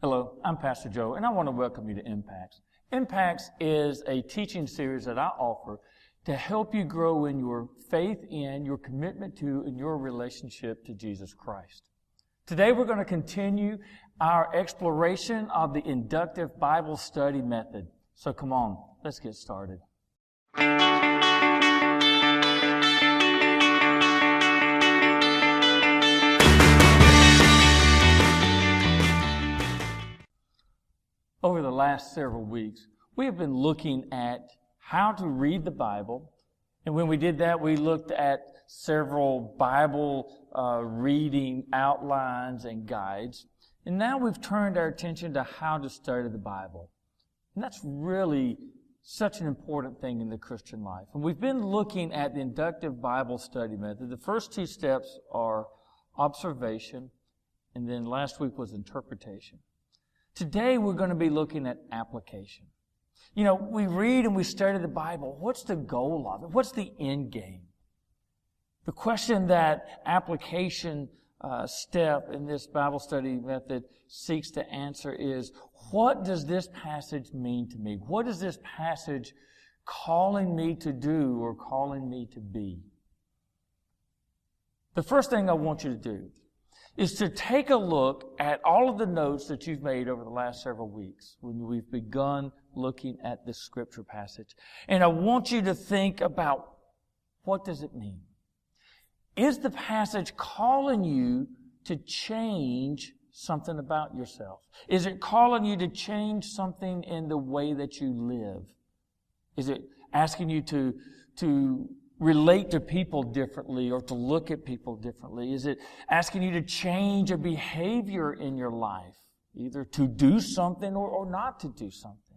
Hello, I'm Pastor Joe, and I want to welcome you to Impacts. Impacts is a teaching series that I offer to help you grow in your faith in, your commitment to, and your relationship to Jesus Christ. Today we're going to continue our exploration of the Inductive Bible Study method. So come on, let's get started. Over the last several weeks, we have been looking at how to read the Bible. And when we did that, we looked at several Bible reading outlines and guides. And now we've turned our attention to how to study the Bible. And that's really such an important thing in the Christian life. And we've been looking at the Inductive Bible Study method. The first two steps are observation, and then last week was interpretation. Today we're going to be looking at application. You know, we read and we study the Bible. What's the goal of it? What's the end game? The question that application step in this Bible study method seeks to answer is, what does this passage mean to me? What is this passage calling me to do or calling me to be? The first thing I want you to do is to take a look at all of the notes that you've made over the last several weeks when we've begun looking at this scripture passage. And I want you to think about, what does it mean? Is the passage calling you to change something about yourself? Is it calling you to change something in the way that you live? Is it asking you to relate to people differently or to look at people differently? Is it asking you to change a behavior in your life, either to do something or not to do something?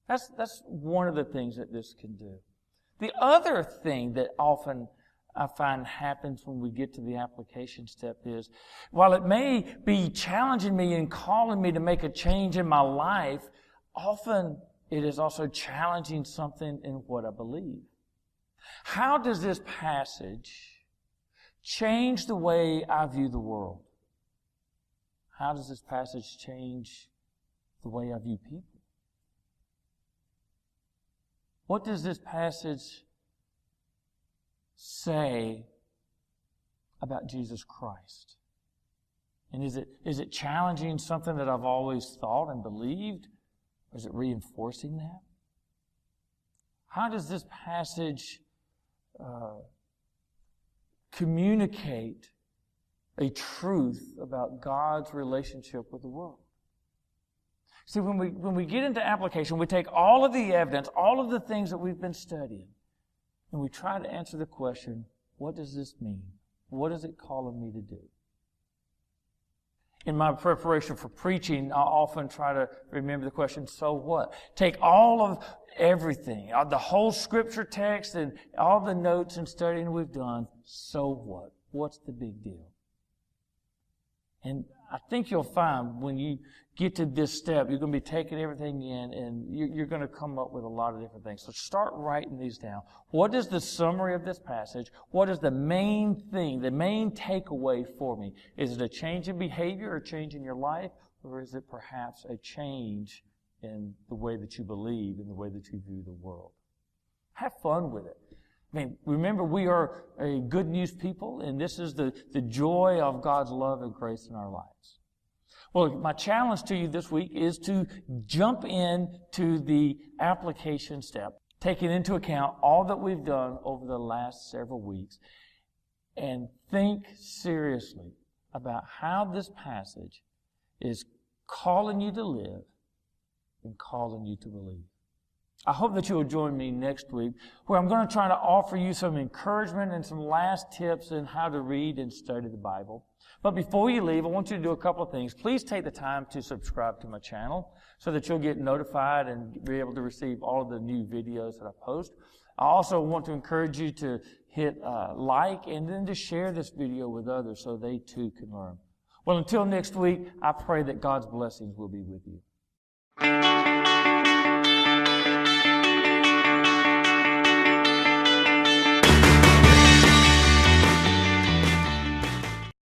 That's one of the things that this can do. The other thing that often I find happens when we get to the application step is, while it may be challenging me and calling me to make a change in my life, often it is also challenging something in what I believe. How does this passage change the way I view the world? How does this passage change the way I view people? What does this passage say about Jesus Christ? And is it challenging something that I've always thought and believed? Or is it reinforcing that? How does this passage communicate a truth about God's relationship with the world? See, when we get into application, we take all of the evidence, all of the things that we've been studying, and we try to answer the question, what does this mean? What is it calling me to do? In my preparation for preaching, I often try to remember the question, so what? Take all of everything, the whole scripture text and all the notes and studying we've done, so what? What's the big deal? And I think you'll find when you get to this step, you're going to be taking everything in and you're going to come up with a lot of different things. So start writing these down. What is the summary of this passage? What is the main thing, the main takeaway for me? Is it a change in behavior or a change in your life? Or is it perhaps a change in the way that you believe, in the way that you view the world? Have fun with it. I mean, remember, we are a good news people, and this is the joy of God's love and grace in our lives. Well, my challenge to you this week is to jump into the application step, taking into account all that we've done over the last several weeks, and think seriously about how this passage is calling you to live and calling you to believe. I hope that you will join me next week, where I'm going to try to offer you some encouragement and some last tips in how to read and study the Bible. But before you leave, I want you to do a couple of things. Please take the time to subscribe to my channel so that you'll get notified and be able to receive all of the new videos that I post. I also want to encourage you to hit like and then to share this video with others so they too can learn. Well, until next week, I pray that God's blessings will be with you.